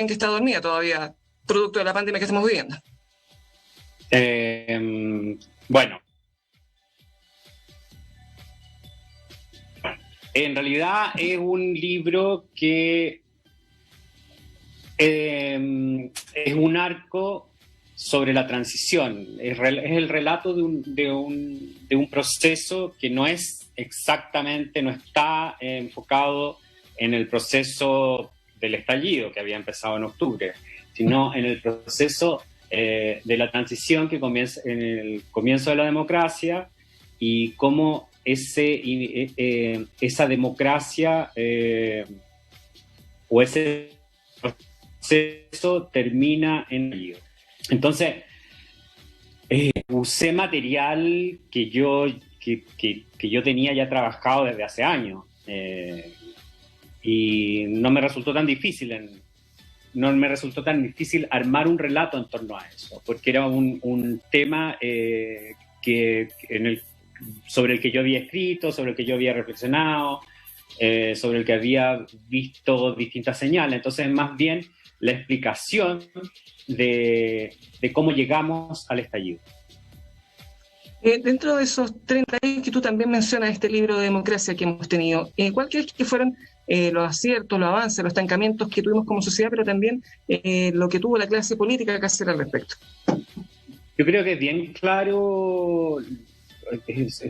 que está dormida todavía, producto de la pandemia que estamos viviendo. Bueno, en realidad es un libro que es un arco sobre la transición. Es el relato de un proceso que no es exactamente, no está enfocado en el proceso del estallido que había empezado en octubre, sino en el proceso de la transición que comienza en el comienzo de la democracia y cómo esa democracia o ese proceso termina en estallido. Entonces, usé material que yo tenía ya trabajado desde hace años y no me resultó tan difícil armar un relato en torno a eso, porque era un tema sobre el que yo había escrito, sobre el que yo había reflexionado, sobre el que había visto distintas señales. Entonces, más bien la explicación de cómo llegamos al estallido. Dentro de esos 30 años que tú también mencionas este libro de democracia que hemos tenido, ¿cuál crees que fueron los aciertos, los avances, los estancamientos que tuvimos como sociedad, pero también lo que tuvo la clase política que hacer al respecto? Yo creo que es bien claro,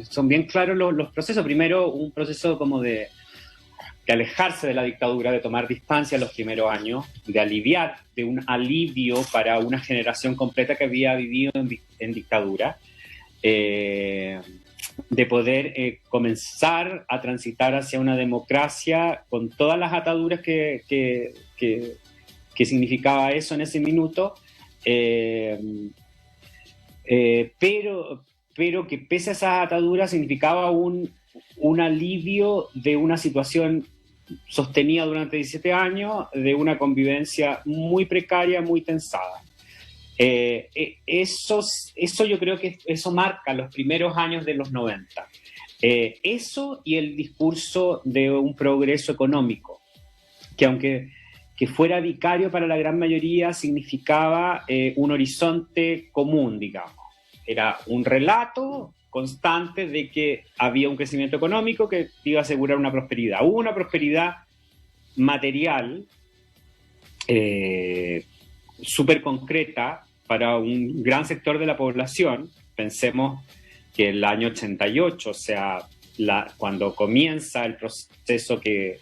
son bien claros los procesos. Primero, un proceso como de alejarse de la dictadura, de tomar distancia en los primeros años, de un alivio para una generación completa que había vivido en dictadura, de poder comenzar a transitar hacia una democracia con todas las ataduras que significaba eso en ese minuto, pero que pese a esas ataduras significaba un alivio de una situación sostenida durante 17 años, de una convivencia muy precaria, muy tensada. Eso yo creo que eso marca los primeros años de los 90. Eso y el discurso de un progreso económico, que aunque fuera vicario para la gran mayoría, significaba un horizonte común, digamos. Era un relato constante de que había un crecimiento económico que iba a asegurar una prosperidad. Hubo una prosperidad material súper concreta para un gran sector de la población. Pensemos que el año 88, o sea, cuando comienza el proceso que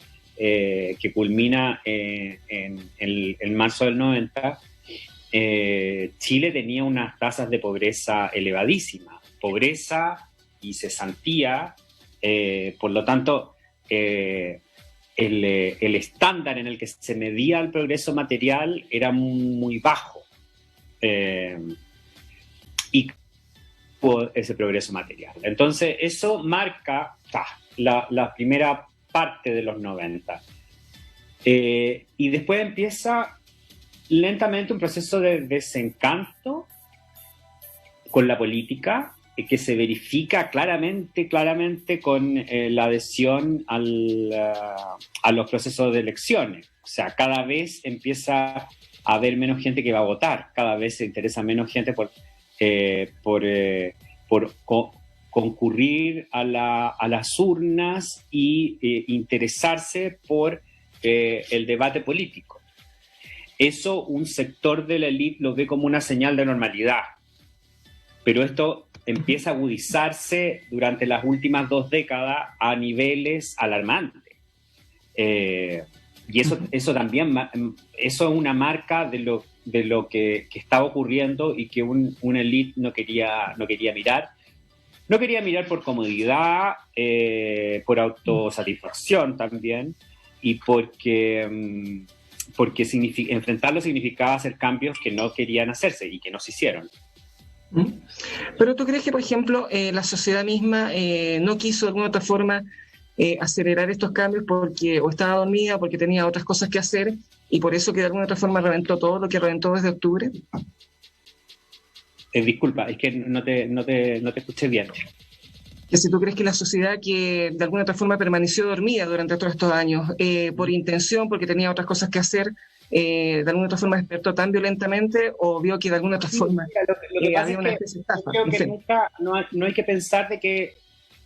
culmina en marzo del 90, Chile tenía unas tasas de pobreza elevadísimas, pobreza y cesantía, por lo tanto, el estándar en el que se medía el progreso material era muy bajo. Y ese progreso material. Entonces, eso marca la primera parte de los 90. Y después empieza lentamente un proceso de desencanto con la política, que se verifica claramente con la adhesión a los procesos de elecciones. O sea, cada vez empieza a haber menos gente que va a votar, cada vez se interesa menos gente por concurrir a las urnas y interesarse por el debate político. Eso un sector de la élite lo ve como una señal de normalidad, pero esto empieza a agudizarse durante las últimas 2 décadas a niveles alarmantes. Y eso también, eso es una marca de lo que estaba ocurriendo y que una élite no quería mirar. No quería mirar por comodidad, por autosatisfacción también, y porque enfrentarlo significaba hacer cambios que no querían hacerse y que no se hicieron. Pero ¿tú crees que, por ejemplo, la sociedad misma no quiso de alguna otra forma acelerar estos cambios porque o estaba dormida, porque tenía otras cosas que hacer y por eso que de alguna otra forma reventó todo lo que reventó desde octubre? Disculpa, es que no te escuché bien. Que si tú crees que la sociedad que de alguna otra forma permaneció dormida durante todos estos años, por intención, porque tenía otras cosas que hacer, de alguna otra forma despertó tan violentamente o vio que de alguna otra forma lo que pasa había es una que especie de yo estafa. creo que nunca, no hay que pensar de que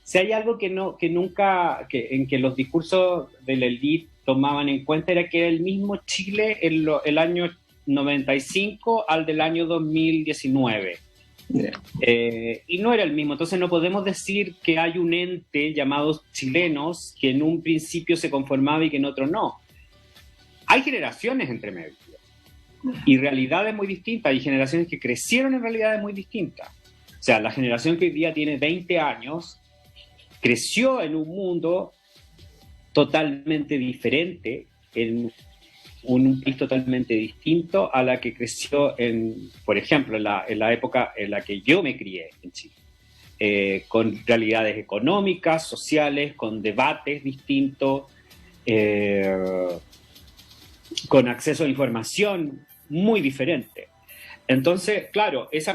si hay algo que nunca, en que los discursos de la élite tomaban en cuenta, era que era el mismo Chile el año 95 al del año 2019. Y no era el mismo, entonces no podemos decir que hay un ente llamado chilenos que en un principio se conformaba y que en otro no. Hay generaciones entre medio y realidades muy distintas, hay generaciones que crecieron en realidades muy distintas. O sea, la generación que hoy día tiene 20 años creció en un mundo totalmente diferente, en un país totalmente distinto a la que creció, por ejemplo, en la época en la que yo me crié en Chile, con realidades económicas, sociales, con debates distintos, con acceso a información muy diferente. Entonces, claro, esa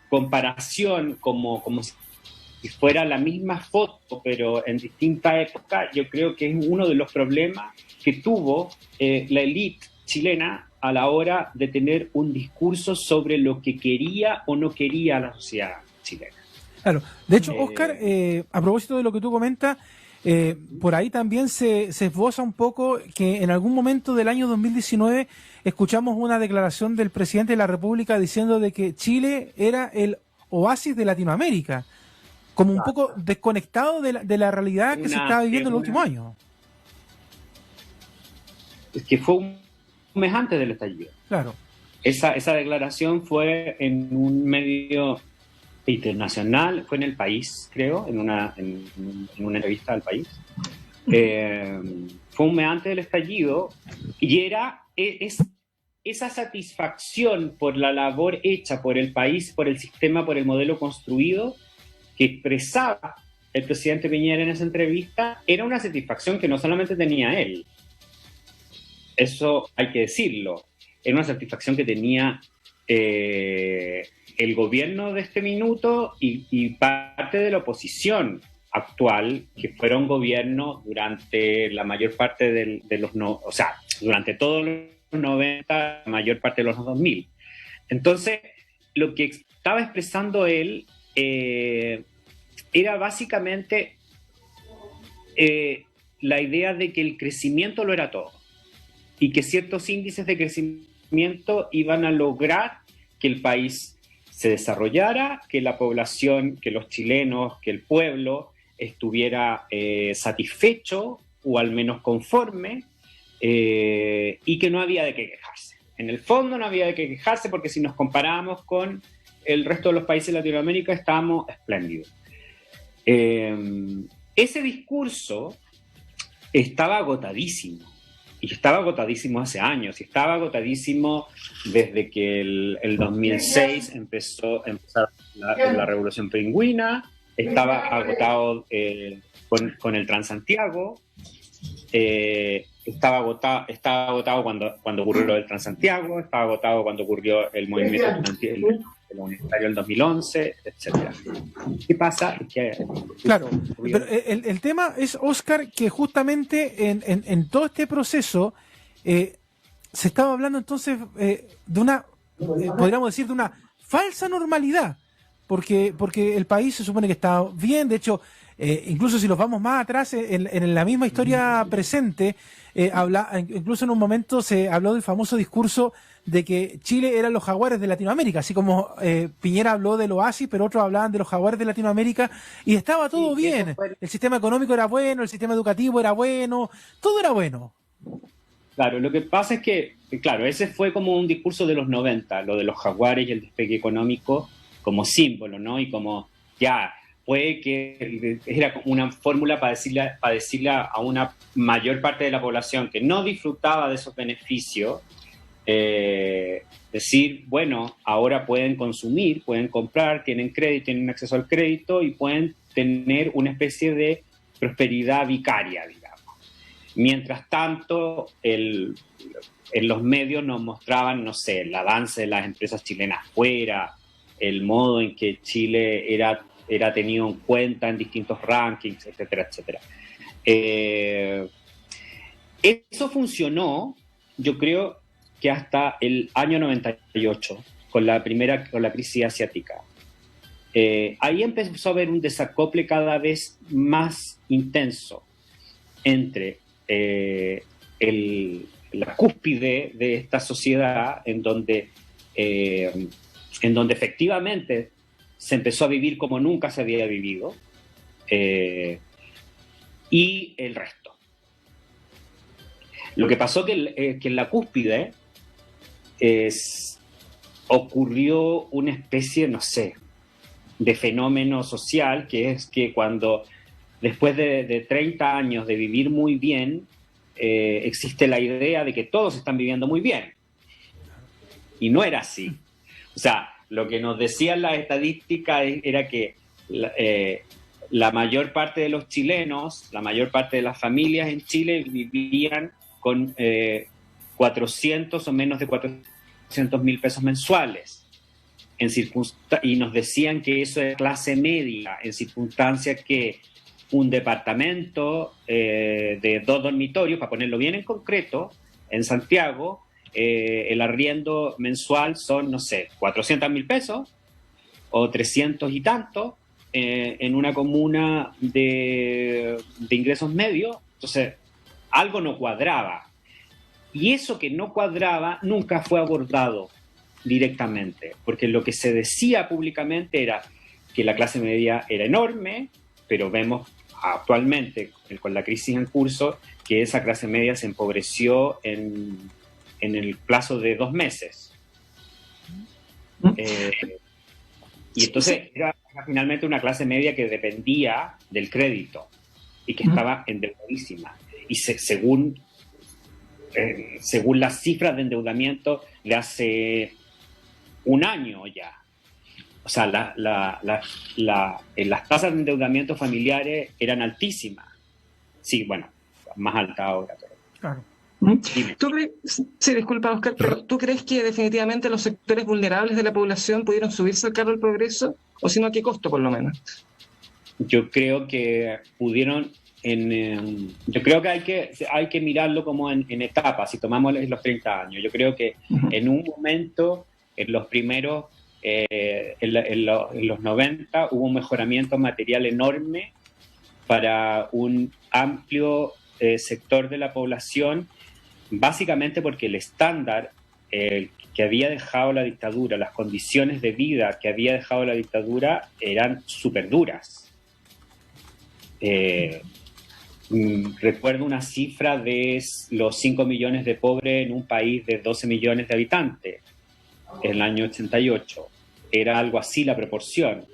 comparación como si fuera la misma foto, pero en distinta época, yo creo que es uno de los problemas que tuvo la élite chilena a la hora de tener un discurso sobre lo que quería o no quería la sociedad chilena. Claro. De hecho, Oscar, a propósito de lo que tú comentas, por ahí también se esboza un poco que en algún momento del año 2019 escuchamos una declaración del presidente de la República diciendo de que Chile era el oasis de Latinoamérica, como un poco desconectado de la realidad que se estaba viviendo en los últimos años. Es que fue un mes antes del estallido. Claro. Esa declaración fue en un medio internacional, fue en El País, creo, en una entrevista al País. Fue un mes antes del estallido y era esa satisfacción por la labor hecha por el país, por el sistema, por el modelo construido, que expresaba el presidente Piñera en esa entrevista, era una satisfacción que no solamente tenía él, eso hay que decirlo, era una satisfacción que tenía el gobierno de este minuto y parte de la oposición actual, que fueron gobierno durante la mayor parte de los durante todos los 90, la mayor parte de los 2000. Entonces, lo que estaba expresando él era básicamente la idea de que el crecimiento lo era todo y que ciertos índices de crecimiento iban a lograr que el país se desarrollara, que la población, que los chilenos, que el pueblo estuviera satisfecho o al menos conforme, y que no había de qué quejarse. En el fondo no había de qué quejarse porque si nos comparamos con el resto de los países de Latinoamérica estábamos espléndidos. Ese discurso estaba agotadísimo. Y estaba agotadísimo hace años, y estaba agotadísimo desde que el 2006 empezó la Revolución Pingüina, estaba agotado con el Transantiago, estaba agotado cuando ocurrió lo del Transantiago, estaba agotado cuando ocurrió el movimiento universitario del 2011, etc. ¿Qué pasa? Claro, pero el tema es, Oscar, que justamente en todo este proceso se estaba hablando entonces de una, podríamos decir, de una falsa normalidad, porque el país se supone que está bien. De hecho, incluso si los vamos más atrás en la misma historia presente, incluso en un momento se habló del famoso discurso de que Chile eran los jaguares de Latinoamérica, así como Piñera habló del oasis, pero otros hablaban de los jaguares de Latinoamérica, y estaba todo bien. El sistema económico era bueno, el sistema educativo era bueno, todo era bueno. Claro, lo que pasa es que, claro, ese fue como un discurso de los 90, lo de los jaguares y el despegue económico como símbolo, ¿no? Y como, ya, puede que era una fórmula para decirle a una mayor parte de la población que no disfrutaba de esos beneficios, decir, bueno, ahora pueden consumir, pueden comprar, tienen crédito, tienen acceso al crédito y pueden tener una especie de prosperidad vicaria, digamos. Mientras tanto, en los medios nos mostraban, no sé, el avance de las empresas chilenas fuera, el modo en que Chile era tenido en cuenta en distintos rankings, etcétera, etcétera. Eso funcionó, yo creo, que hasta el año 98, con la crisis asiática. Ahí empezó a haber un desacople cada vez más intenso entre la cúspide de esta sociedad, en donde efectivamente se empezó a vivir como nunca se había vivido, y el resto. Lo que pasó que en la cúspide ocurrió una especie, no sé, de fenómeno social, que es que cuando después de 30 años de vivir muy bien, existe la idea de que todos están viviendo muy bien. Y no era así. O sea, lo que nos decían las estadísticas era que la mayor parte de los chilenos, la mayor parte de las familias en Chile vivían con 400 o menos de 400.000 pesos mensuales. Y nos decían que eso es clase media, en circunstancias que un departamento de 2 dormitorios, para ponerlo bien en concreto, en Santiago, el arriendo mensual son, no sé, 400.000 pesos o 300 y tanto en una comuna de ingresos medios. Entonces, algo no cuadraba. Y eso que no cuadraba nunca fue abordado directamente, porque lo que se decía públicamente era que la clase media era enorme, pero vemos actualmente, con la crisis en curso, que esa clase media se empobreció en el plazo de 2 meses. Y entonces era finalmente una clase media que dependía del crédito y que estaba endeudadísima. Y según las cifras de endeudamiento de hace un año ya. O sea, las tasas de endeudamiento familiares eran altísimas. Sí, bueno, más altas ahora. Pero... Claro. Sí, disculpa, Oscar, pero ¿tú crees que definitivamente los sectores vulnerables de la población pudieron subirse al carro del progreso? O si no, ¿a qué costo, por lo menos? Yo creo que pudieron... yo creo que hay que mirarlo como en etapas, si tomamos los 30 años. Yo creo que en un momento, en los primeros, en los 90, hubo un mejoramiento material enorme para un amplio sector de la población, básicamente porque el estándar que había dejado la dictadura, las condiciones de vida que había dejado la dictadura eran súper duras. Recuerdo una cifra de los 5 millones de pobres en un país de 12 millones de habitantes en el año 88. Era algo así la proporción.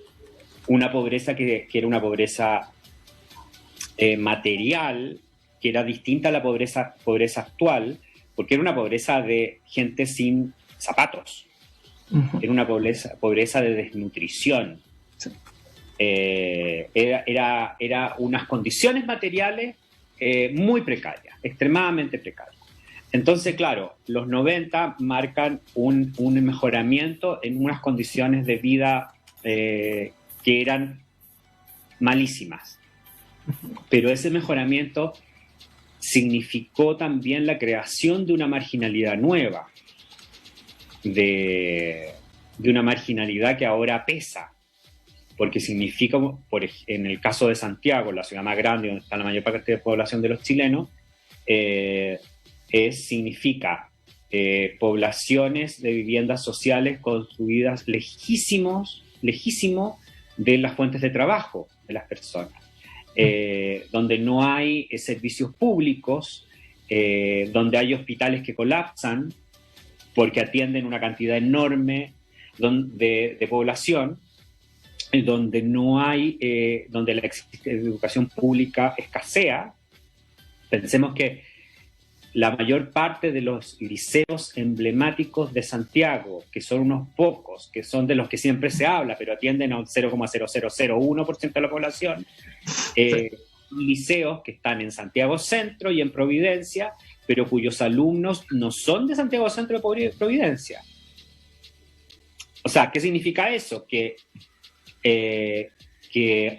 Una pobreza que era una pobreza material, que era distinta a la pobreza actual, porque era una pobreza de gente sin zapatos. Era una pobreza de desnutrición. Sí. Era unas condiciones materiales muy precarias, extremadamente precarias. Entonces, claro, los 90 marcan un mejoramiento en unas condiciones de vida que eran malísimas. Pero ese mejoramiento significó también la creación de una marginalidad nueva, de una marginalidad que ahora pesa, porque significa, en el caso de Santiago, la ciudad más grande donde está la mayor parte de la población de los chilenos, significa poblaciones de viviendas sociales construidas lejísimo de las fuentes de trabajo de las personas, donde no hay servicios públicos, donde hay hospitales que colapsan porque atienden una cantidad enorme de población, donde no hay, donde la educación pública escasea. Pensemos que la mayor parte de los liceos emblemáticos de Santiago, que son unos pocos, que son de los que siempre se habla, pero atienden a un 0,0001% de la población, liceos que están en Santiago Centro y en Providencia, pero cuyos alumnos no son de Santiago Centro de Providencia. O sea, ¿qué significa eso? Que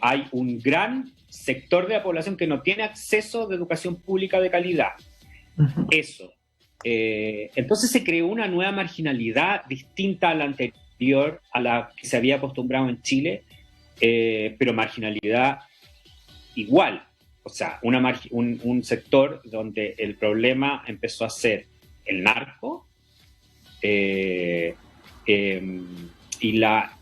hay un gran sector de la población que no tiene acceso de educación pública de calidad. Eso, entonces se creó una nueva marginalidad distinta a la anterior, a la que se había acostumbrado en Chile, pero marginalidad igual. O sea, un sector donde el problema empezó a ser el narco y la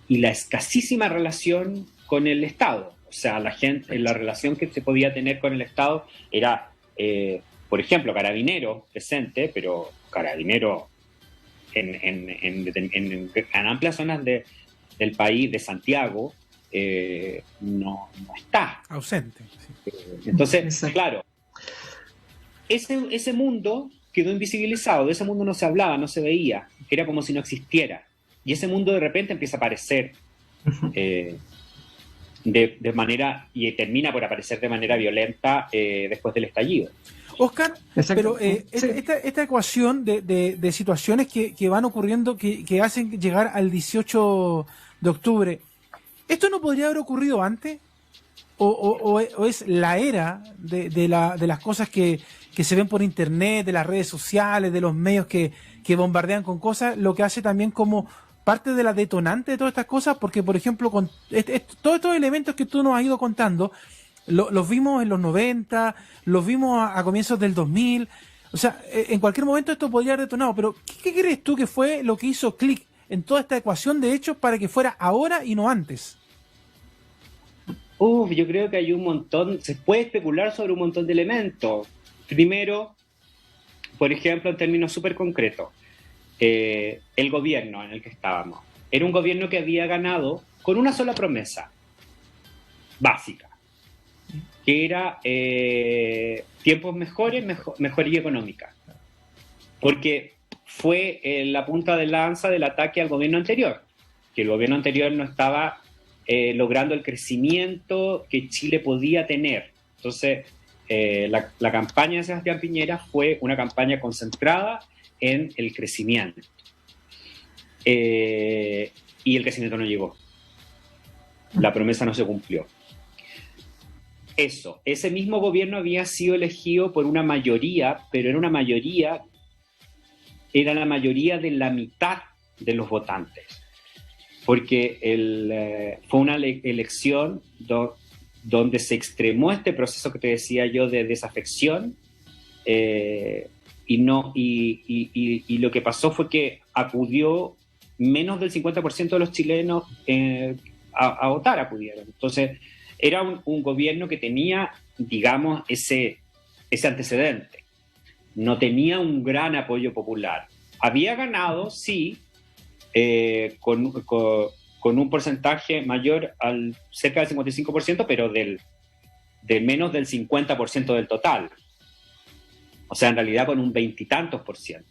escasísima relación con el Estado. O sea, la relación que se podía tener con el Estado era, por ejemplo, Carabinero presente, pero Carabinero en amplias zonas del país, de Santiago, no está. Ausente. Sí. Entonces, Exacto. claro, ese mundo quedó invisibilizado, de ese mundo no se hablaba, no se veía, era como si no existiera. Y ese mundo de repente empieza a aparecer de manera, y termina por aparecer de manera violenta después del estallido. Oscar, Exacto. pero Sí. esta ecuación de situaciones que van ocurriendo, que hacen llegar al 18 de octubre, ¿esto no podría haber ocurrido antes? ¿O es la era de las cosas que se ven por internet, de las redes sociales, de los medios que bombardean con cosas, lo que hace también como parte de la detonante de todas estas cosas? Porque, por ejemplo, con todos estos elementos que tú nos has ido contando, los vimos en los 90, los vimos a comienzos del 2000, o sea, en cualquier momento esto podría haber detonado, pero ¿qué crees tú que fue lo que hizo clic en toda esta ecuación de hechos para que fuera ahora y no antes? Yo creo que hay un montón, se puede especular sobre un montón de elementos. Primero, por ejemplo, en términos súper concretos, el gobierno en el que estábamos. Era un gobierno que había ganado con una sola promesa básica, que era tiempos mejores, mejoría económica. Porque fue la punta de lanza del ataque al gobierno anterior, que el gobierno anterior no estaba logrando el crecimiento que Chile podía tener. Entonces, la campaña de Sebastián Piñera fue una campaña concentrada en el crecimiento. Y el crecimiento no llegó. La promesa no se cumplió. Ese mismo gobierno había sido elegido por una mayoría, pero era la mayoría de la mitad de los votantes. Porque fue una elección donde se extremó este proceso que te decía yo de desafección, y lo que pasó fue que acudió menos del 50% de los chilenos a votar, acudieron. Entonces, era un gobierno que tenía, digamos, ese antecedente. No tenía un gran apoyo popular. Había ganado, sí, con un porcentaje mayor al cerca del 55%, pero de menos del 50% del total. O sea, en realidad con un 20 y tantos %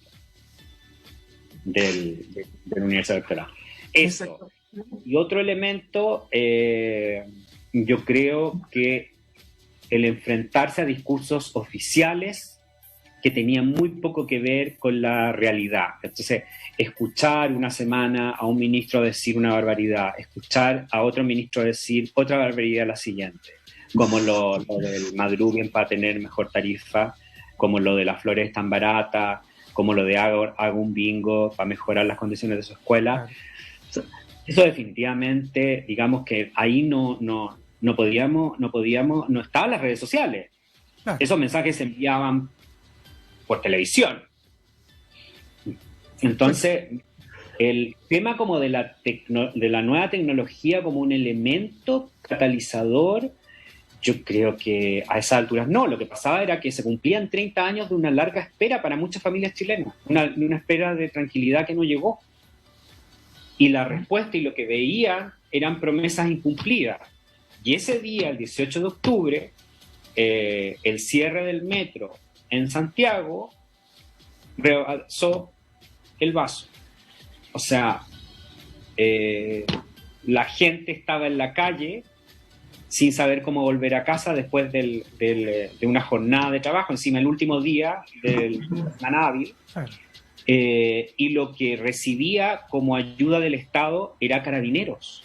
del universo electoral. Eso. Exacto. Y otro elemento, yo creo que el enfrentarse a discursos oficiales que tenían muy poco que ver con la realidad. Entonces, escuchar una semana a un ministro decir una barbaridad, escuchar a otro ministro decir otra barbaridad la siguiente, como lo del Madrugen para tener mejor tarifa, como lo de las flores tan baratas, como lo de hago un bingo para mejorar las condiciones de su escuela. Eso definitivamente, digamos que ahí no estaban las redes sociales. Claro. Esos mensajes se enviaban por televisión. Entonces, el tema como de la nueva tecnología como un elemento catalizador, yo creo que a esas alturas no. Lo que pasaba era que se cumplían 30 años de una larga espera para muchas familias chilenas, una espera de tranquilidad que no llegó. Y la respuesta y lo que veían eran promesas incumplidas. Y ese día, el 18 de octubre, el cierre del metro en Santiago rebasó el vaso. O sea, la gente estaba en la calle sin saber cómo volver a casa después de una jornada de trabajo, encima el último día del semana hábil. Y lo que recibía como ayuda del Estado era Carabineros,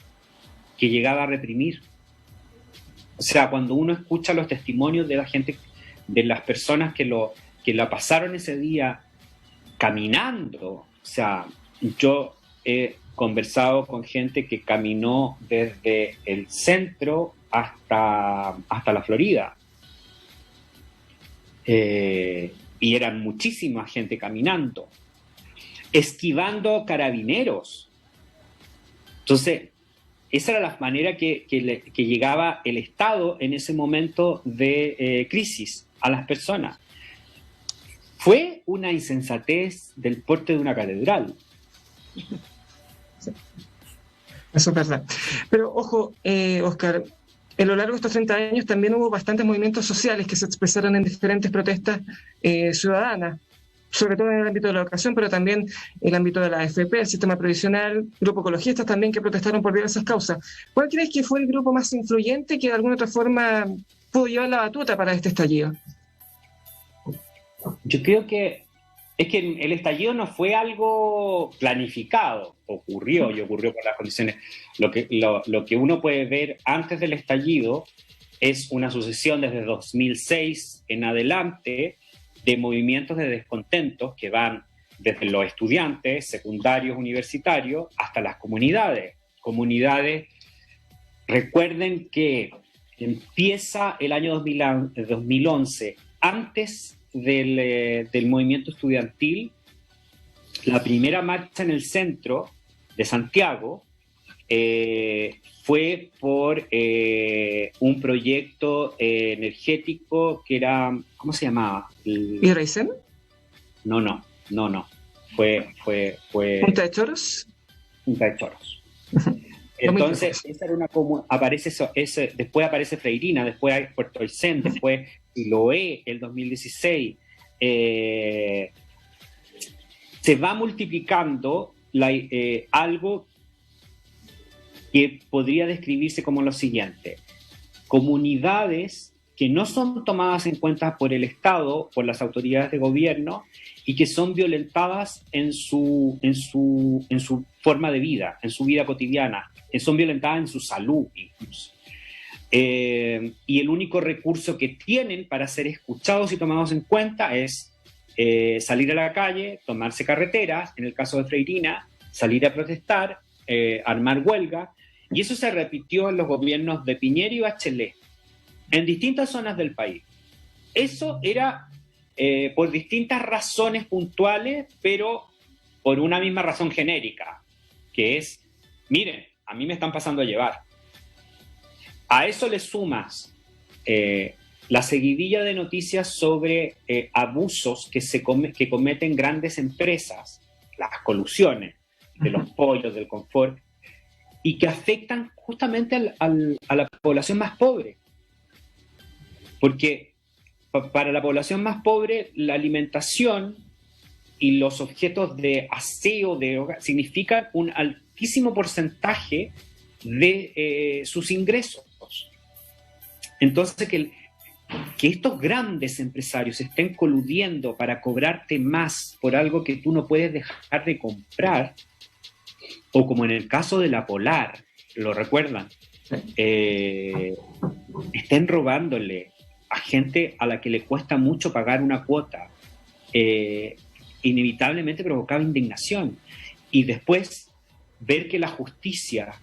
que llegaba a reprimir. O sea, cuando uno escucha los testimonios de la gente, de las personas que que la pasaron ese día caminando. O sea, yo he conversado con gente que caminó desde el centro hasta la Florida. Y eran muchísima gente caminando, esquivando carabineros. Entonces, esa era la manera que llegaba el Estado en ese momento de crisis a las personas. Fue una insensatez del porte de una catedral. Sí. Eso es verdad. Pero ojo, Óscar, a lo largo de estos 30 años también hubo bastantes movimientos sociales que se expresaron en diferentes protestas ciudadanas, sobre todo en el ámbito de la educación, pero también en el ámbito de la AFP, el sistema previsional, grupos ecologistas también que protestaron por diversas causas. ¿Cuál crees que fue el grupo más influyente que de alguna otra forma pudo llevar la batuta para este estallido? Yo creo que es que el estallido no fue algo planificado, ocurrió por las condiciones. Lo que uno puede ver antes del estallido es una sucesión desde 2006 en adelante de movimientos de descontentos que van desde los estudiantes, secundarios, universitarios, hasta las comunidades. Recuerden que empieza el año 2011, antes del movimiento estudiantil, la primera marcha en el centro de Santiago fue por un proyecto energético que era, ¿cómo se llamaba? ¿Irreisen? No. Fue ¿Punta de Choros? Punta de Choros. Entonces, esa era aparece después aparece Freirina, después hay Puerto Aysén, después Siloé, el 2016. Se va multiplicando algo que podría describirse como lo siguiente: comunidades que no son tomadas en cuenta por el Estado, por las autoridades de gobierno, y que son violentadas en su forma de vida, en su vida cotidiana, son violentadas en su salud incluso. Y el único recurso que tienen para ser escuchados y tomados en cuenta es salir a la calle, tomarse carreteras, en el caso de Freirina, salir a protestar, armar huelga, y eso se repitió en los gobiernos de Piñera y Bachelet, en distintas zonas del país. Eso era por distintas razones puntuales, pero por una misma razón genérica, que es, miren, a mí me están pasando a llevar. A eso le sumas la seguidilla de noticias sobre abusos que cometen grandes empresas, las colusiones de los pollos, del confort, y que afectan justamente a la población más pobre. Porque para la población más pobre, la alimentación y los objetos de aseo de hogar significan un altísimo porcentaje de sus ingresos. Entonces, que estos grandes empresarios estén coludiendo para cobrarte más por algo que tú no puedes dejar de comprar, o como en el caso de la Polar, ¿lo recuerdan? Estén robándole a gente a la que le cuesta mucho pagar una cuota. Inevitablemente provocaba indignación. Y después ver que la justicia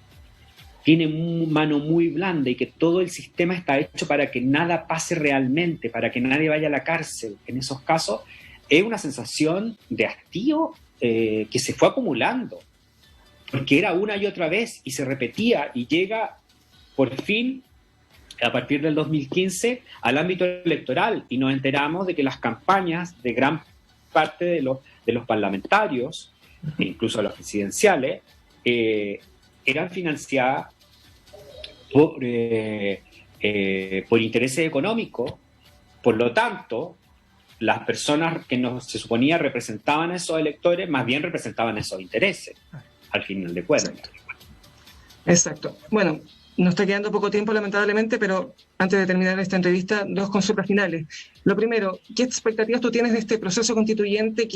tiene mano muy blanda y que todo el sistema está hecho para que nada pase realmente, para que nadie vaya a la cárcel en esos casos, es una sensación de hastío que se fue acumulando, porque era una y otra vez y se repetía, y llega por fin a partir del 2015 al ámbito electoral, y nos enteramos de que las campañas de gran parte de los parlamentarios, e incluso los presidenciales, eran financiadas por intereses económicos. Por lo tanto, las personas que se suponía representaban a esos electores, más bien representaban esos intereses, al final de cuentas. Exacto. Bueno, nos está quedando poco tiempo, lamentablemente, pero antes de terminar esta entrevista, dos consultas finales. Lo primero, ¿qué expectativas tú tienes de este proceso constituyente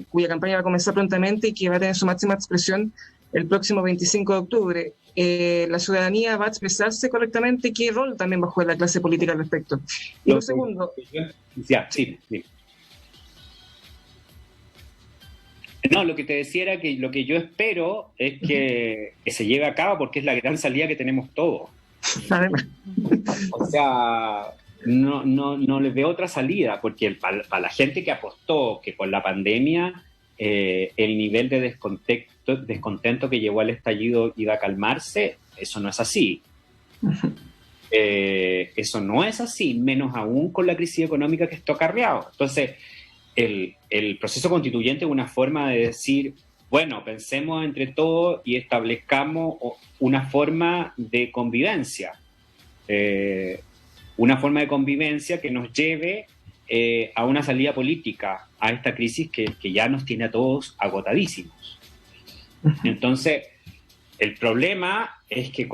cuya campaña va a comenzar prontamente y que va a tener su máxima expresión el próximo 25 de octubre? ¿La ciudadanía va a expresarse correctamente? ¿Qué rol también va a jugar la clase política al respecto? Y lo segundo... Ya, sí. No, lo que te decía era que lo que yo espero es que se lleve a cabo porque es la gran salida que tenemos todos. Además. O sea, no les veo otra salida, porque para la gente que apostó que con la pandemia el nivel de descontento que llevó al estallido iba a calmarse, eso no es así. Eso no es así, menos aún con la crisis económica que esto ha acarreado. Entonces, el proceso constituyente es una forma de decir, bueno, pensemos entre todos y establezcamos una forma de convivencia. Una forma de convivencia que nos lleve a una salida política a esta crisis que ya nos tiene a todos agotadísimos. Entonces, el problema es que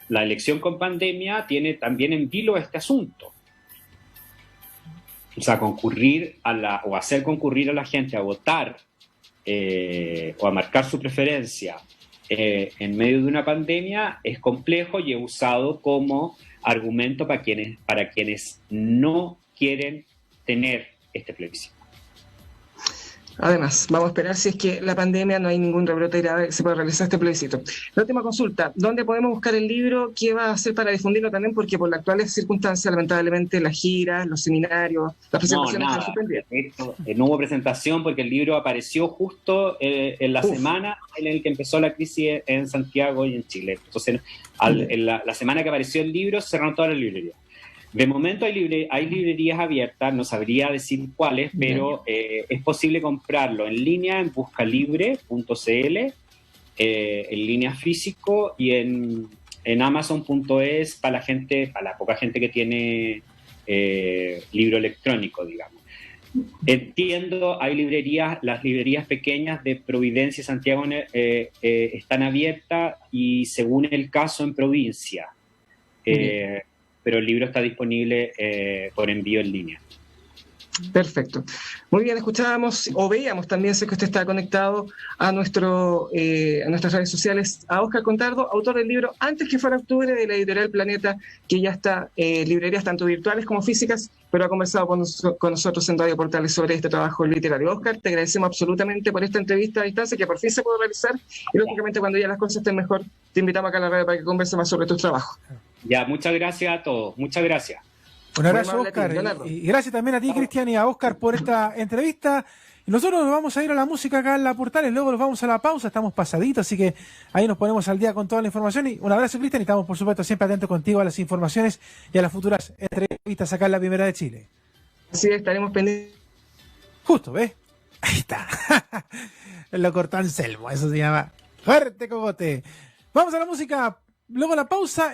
la elección con pandemia tiene también en vilo este asunto. O sea, o hacer concurrir a la gente a votar o a marcar su preferencia en medio de una pandemia es complejo y es usado como argumento para quienes no quieren tener este plebiscito. Además, vamos a esperar si es que la pandemia no hay ningún rebrote grave, se puede realizar este plebiscito. La última consulta, ¿dónde podemos buscar el libro? ¿Qué va a hacer para difundirlo también? Porque por las actuales circunstancias, lamentablemente, las giras, los seminarios, las presentaciones están suspendidas. No hubo presentación porque el libro apareció justo en la semana en la que empezó la crisis en Santiago y en Chile. Entonces, la semana que apareció el libro, cerraron todas las librerías. De momento hay librerías abiertas, no sabría decir cuáles, pero es posible comprarlo en línea en buscalibre.cl, en línea físico y en amazon.es para la poca gente que tiene libro electrónico, digamos. Entiendo, las librerías pequeñas de Providencia y Santiago están abiertas y según el caso en provincia. Pero el libro está disponible por envío en línea. Perfecto. Muy bien, escuchábamos o veíamos también, sé que usted está conectado a nuestras redes sociales, a Óscar Contardo, autor del libro Antes que fuera octubre, de la editorial Planeta, que ya está en librerías tanto virtuales como físicas, pero ha conversado con nosotros en Radio Portales sobre este trabajo literario. Óscar, te agradecemos absolutamente por esta entrevista a distancia que por fin se pudo realizar y lógicamente cuando ya las cosas estén mejor, te invitamos acá a la radio para que converse más sobre tus trabajos. Ya, muchas gracias a todos. Muchas gracias. Un abrazo, Óscar. Y gracias también a ti, Cristian, y a Óscar por esta entrevista. Y nosotros nos vamos a ir a la música acá en la Portales, luego nos vamos a la pausa, estamos pasaditos, así que ahí nos ponemos al día con toda la información. Y un abrazo, Cristian, y estamos, por supuesto, siempre atentos contigo a las informaciones y a las futuras entrevistas acá en la Primera de Chile. Sí, estaremos pendientes. Justo, ¿ves? Ahí está. Lo cortó Anselmo, eso se llama fuerte cogote. Vamos a la música, luego a la pausa.